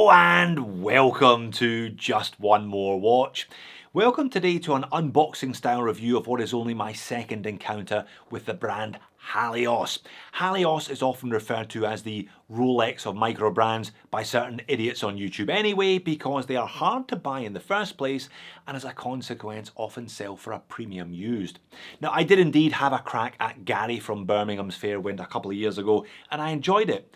Hello and welcome to Just One More Watch. Welcome today to an unboxing style review of what is only my second encounter with the brand Halios. Halios is often referred to as the Rolex of micro brands by certain idiots on YouTube anyway, because they are hard to buy in the first place and as a consequence often sell for a premium used. Now, I did indeed have a crack at Gary from Birmingham's Fairwind a couple of years ago and I enjoyed it.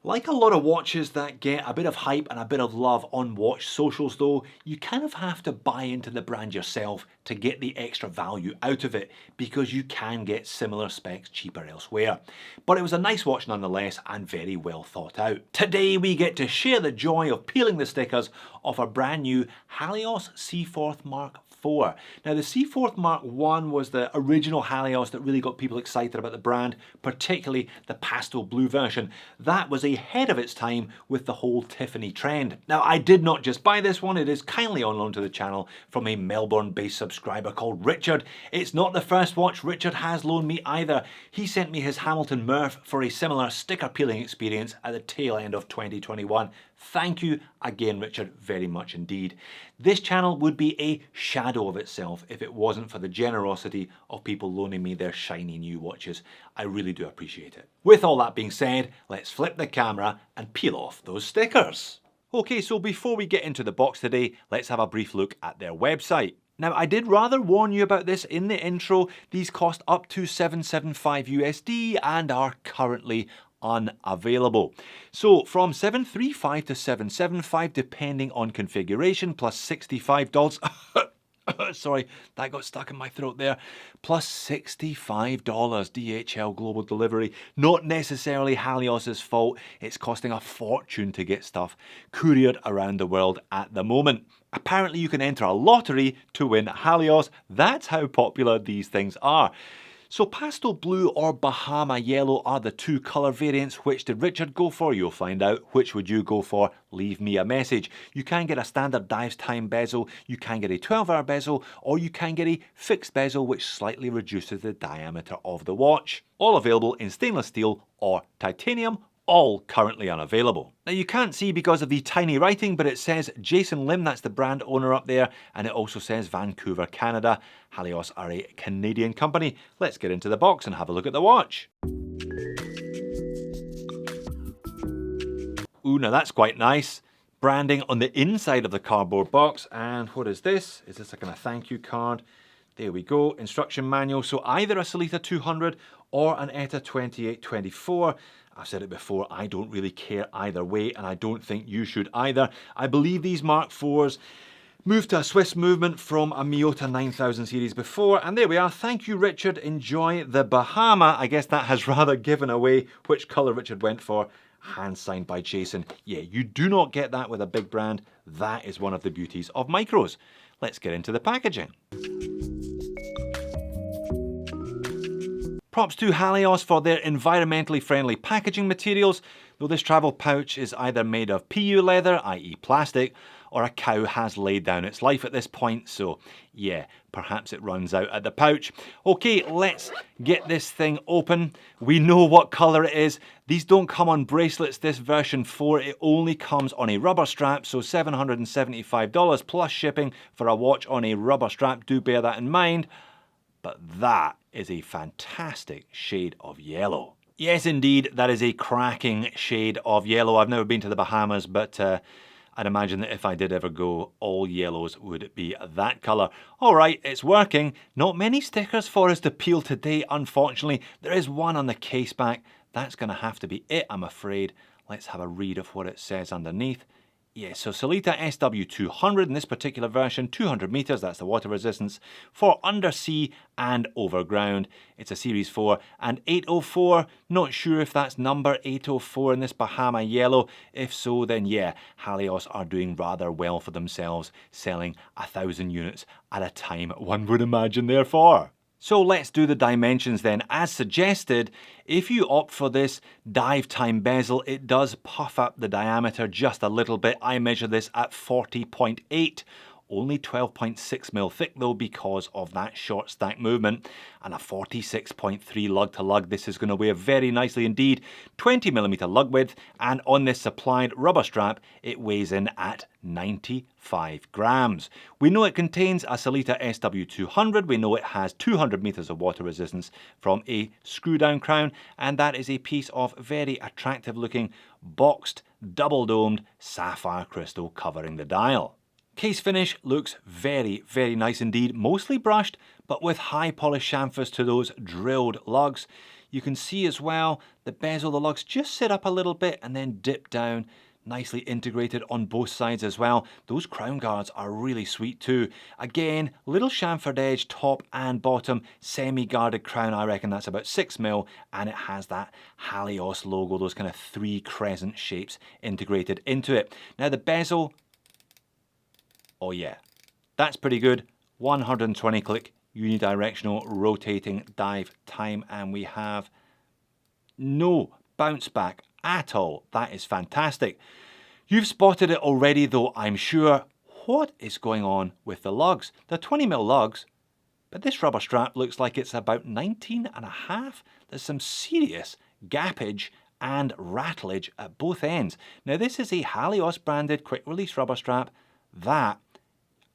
Like a lot of watches that get a bit of hype and a bit of love on watch socials though, you kind of have to buy into the brand yourself to get the extra value out of it, because you can get similar specs cheaper elsewhere. But it was a nice watch nonetheless and very well thought out. Today we get to share the joy of peeling the stickers off a brand new Halios Seaforth Mark IV. Now the Seaforth Mark I was the original Halios that really got people excited about the brand, particularly the pastel blue version. That was ahead of its time with the whole Tiffany trend. Now I did not just buy this one, it is kindly on loan to the channel from a Melbourne-based subscriber called Richard. It's not the first watch Richard has loaned me either. He sent me his Hamilton Murph for a similar sticker peeling experience at the tail end of 2021. Thank you again, Richard, very much indeed. This channel would be a shadow of itself if it wasn't for the generosity of people loaning me their shiny new watches. I really do appreciate it. With all that being said, let's flip the camera and peel off those stickers. Okay, so before we get into the box today, let's have a brief look at their website. Now, I did rather warn you about this in the intro. These cost up to $775 USD and are currently unavailable. So from $735 to $775 depending on configuration, plus $65. Sorry, that got stuck in my throat there. Plus $65 DHL global delivery. Not necessarily Halios's fault. It's costing a fortune to get stuff couriered around the world at the moment. Apparently you can enter a lottery to win Halios. That's how popular these things are. So pastel blue or Bahama yellow are the two colour variants. Which did Richard go for? You'll find out. Which would you go for? Leave me a message. You can get a standard dives time bezel, you can get a 12-hour bezel, or you can get a fixed bezel which slightly reduces the diameter of the watch. All available in stainless steel or titanium, all currently unavailable. Now you can't see because of the tiny writing, but it says Jason Lim, that's the brand owner up there, and it also says Vancouver, Canada. Halios are a Canadian company. Let's get into the box and have a look at the watch. Ooh, now that's quite nice. Branding on the inside of the cardboard box, and what is this? Is this a kind of thank you card? There we go, instruction manual. So either a Sellita 200 or an ETA 2824. I've said it before, I don't really care either way, and I don't think you should either. I believe these Mark IVs moved to a Swiss movement from a Miyota 9000 series before, and there we are. Thank you, Richard. Enjoy the Bahama. I guess that has rather given away which colour Richard went for. Hand signed by Jason. Yeah, you do not get that with a big brand. That is one of the beauties of micros. Let's get into the packaging. Props to Halios for their environmentally friendly packaging materials, though this travel pouch is either made of PU leather, i.e. plastic, or a cow has laid down its life at this point, so yeah, perhaps it runs out at the pouch. Okay, let's get this thing open. We know what colour it is. These don't come on bracelets, this version 4, it only comes on a rubber strap, so $775 plus shipping for a watch on a rubber strap, do bear that in mind. But that is a fantastic shade of yellow. Yes, indeed, that is a cracking shade of yellow. I've never been to the Bahamas, but I'd imagine that if I did ever go, all yellows would be that colour. All right, it's working. Not many stickers for us to peel today, unfortunately. There is one on the case back. That's going to have to be it, I'm afraid. Let's have a read of what it says underneath. Yes, so Sellita SW200 in this particular version, 200 meters, that's the water resistance, for undersea and overground. It's a Series 4 and 804, not sure if that's number 804 in this Bahama yellow. If so, then yeah, Halios are doing rather well for themselves, selling 1,000 units at a time, one would imagine therefore. So let's do the dimensions then. As suggested, if you opt for this dive time bezel, it does puff up the diameter just a little bit. I measure this at 40.8 Only 12.6mm thick though because of that short stack movement, and a 46.3 lug to lug. This is going to wear very nicely indeed. 20mm lug width, and on this supplied rubber strap it weighs in at 95 grams. We know it contains a Sellita SW200, we know it has 200 meters of water resistance from a screw down crown, and that is a piece of very attractive looking boxed double domed sapphire crystal covering the dial. Case finish looks very, very nice indeed, mostly brushed, but with high polished chamfers to those drilled lugs. You can see as well the bezel, the lugs just sit up a little bit and then dip down, nicely integrated on both sides as well. Those crown guards are really sweet too. Again, little chamfered edge, top and bottom, semi-guarded crown, I reckon that's about 6mm, and it has that Halios logo, those kind of 3 crescent shapes integrated into it. Now the bezel, oh yeah, that's pretty good. 120 click unidirectional rotating dive time, and we have no bounce back at all. That is fantastic. You've spotted it already though, I'm sure. What is going on with the lugs? They're 20mm lugs, but this rubber strap looks like it's about 19.5. There's some serious gappage and rattlage at both ends. Now this is a Halios branded quick release rubber strap. That,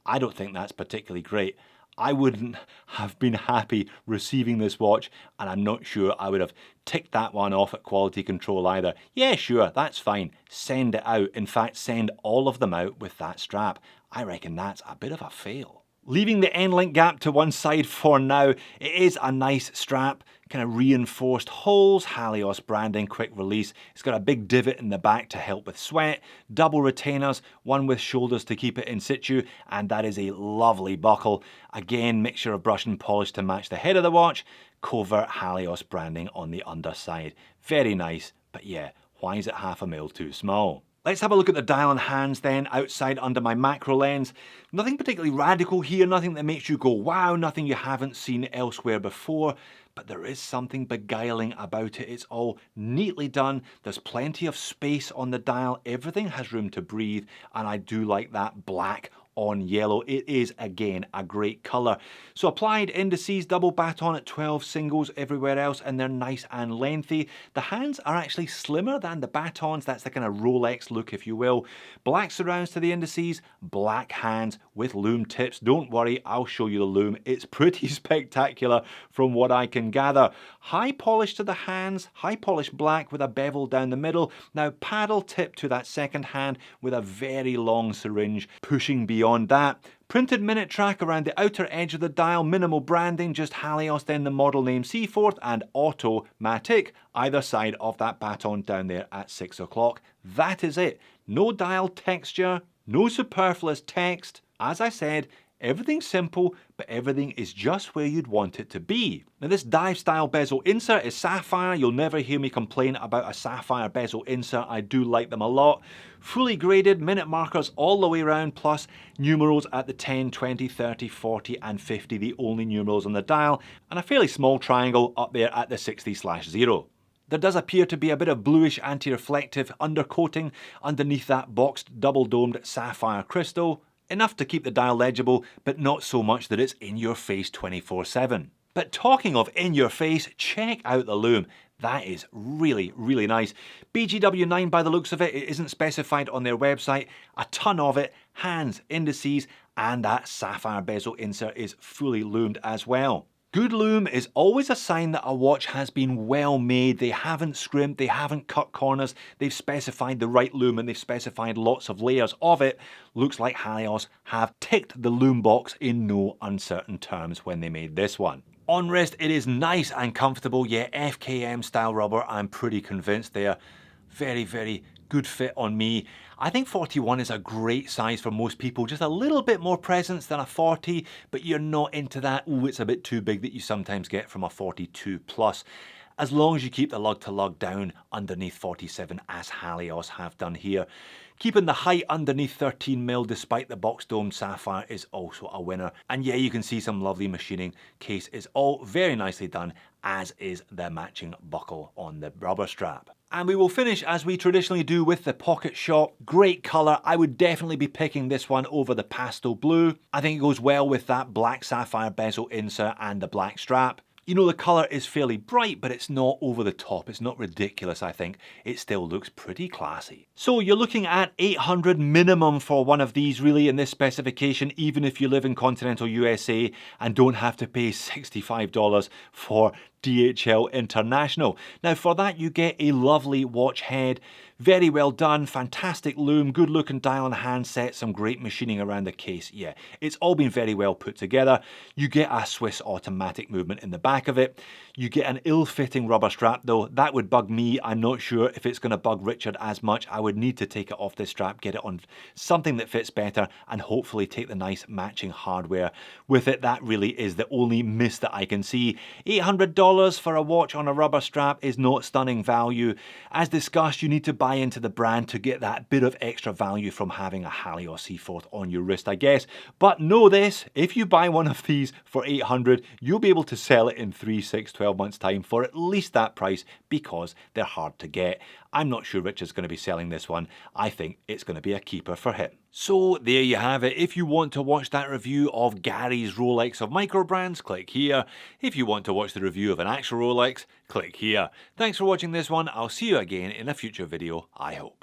I don't think that's particularly great. I wouldn't have been happy receiving this watch, and I'm not sure I would have ticked that one off at quality control either. Yeah, sure, that's fine. Send it out. In fact, send all of them out with that strap. I reckon that's a bit of a fail. Leaving the end-link gap to one side for now, it is a nice strap, kind of reinforced holes, Halios branding, quick release. It's got a big divot in the back to help with sweat, double retainers, one with shoulders to keep it in situ, and that is a lovely buckle. Again, mixture of brush and polish to match the head of the watch, covert Halios branding on the underside. Very nice, but yeah, why is it 0.5mm too small? Let's have a look at the dial and hands then, outside under my macro lens. Nothing particularly radical here, nothing that makes you go wow, nothing you haven't seen elsewhere before, but there is something beguiling about it. It's all neatly done, there's plenty of space on the dial, everything has room to breathe, and I do like that black on yellow. It is again a great colour. So applied indices, double baton at 12 singles everywhere else, and they're nice and lengthy. The hands are actually slimmer than the batons. That's the kind of Rolex look, if you will. Black surrounds to the indices, black hands with lume tips. Don't worry, I'll show you the lume. It's pretty spectacular from what I can gather. High polish to the hands, high polish black with a bevel down the middle. Now paddle tip to that second hand with a very long syringe pushing beyond that. Printed minute track around the outer edge of the dial, minimal branding, just Halios, then the model name Seaforth and Automatic either side of that baton down there at 6 o'clock. That is it. No dial texture, no superfluous text. As I said, everything's simple, but everything is just where you'd want it to be. Now this dive style bezel insert is sapphire. You'll never hear me complain about a sapphire bezel insert. I do like them a lot. Fully graded, minute markers all the way around, plus numerals at the 10, 20, 30, 40 and 50, the only numerals on the dial, and a fairly small triangle up there at the 60/0. There does appear to be a bit of bluish anti-reflective undercoating underneath that boxed double-domed sapphire crystal. Enough to keep the dial legible, but not so much that it's in your face 24/7. But talking of in your face, check out the lume. That is really, really nice. BGW9 by the looks of it. It isn't specified on their website. A ton of it. Hands, indices, and that sapphire bezel insert is fully lumed as well. Good lume is always a sign that a watch has been well made. They haven't scrimped, they haven't cut corners, they've specified the right lume and they've specified lots of layers of it. Looks like Halios have ticked the lume box in no uncertain terms when they made this one. On wrist, it is nice and comfortable. Yeah, FKM style rubber, I'm pretty convinced they are very, very good fit on me. I think 41 is a great size for most people, just a little bit more presence than a 40, but you're not into that, oh, it's a bit too big that you sometimes get from a 42 plus. As long as you keep the lug to lug down underneath 47 as Halios have done here. Keeping the height underneath 13mm despite the box domed sapphire is also a winner. And yeah, you can see some lovely machining. Case is all very nicely done, as is the matching buckle on the rubber strap. And we will finish as we traditionally do with the Pocket Shop. Great colour. I would definitely be picking this one over the pastel blue. I think it goes well with that black sapphire bezel insert and the black strap. You know, the colour is fairly bright, but it's not over the top. It's not ridiculous, I think. It still looks pretty classy. So you're looking at $800 minimum for one of these really in this specification, even if you live in continental USA and don't have to pay $65 for DHL International. Now for that you get a lovely watch head, very well done, fantastic loom, good looking dial and handset, some great machining around the case. Yeah, it's all been very well put together. You get a Swiss automatic movement in the back of it. You get an ill-fitting rubber strap though. That would bug me. I'm not sure if it's going to bug Richard as much. I would need to take it off this strap, get it on something that fits better, and hopefully take the nice matching hardware with it. That really is the only miss that I can see. $800 for a watch on a rubber strap is not stunning value. As discussed, you need to buy into the brand to get that bit of extra value from having a Halios Seaforth on your wrist, I guess. But know this, if you buy one of these for $800, you'll be able to sell it in 3, 6, 12 months time for at least that price because they're hard to get. I'm not sure Richard's going to be selling this one. I think it's going to be a keeper for him. So there you have it. If you want to watch that review of Gary's Rolex of micro brands, click here. If you want to watch the review of an actual Rolex, click here. Thanks for watching this one. I'll see you again in a future video, I hope.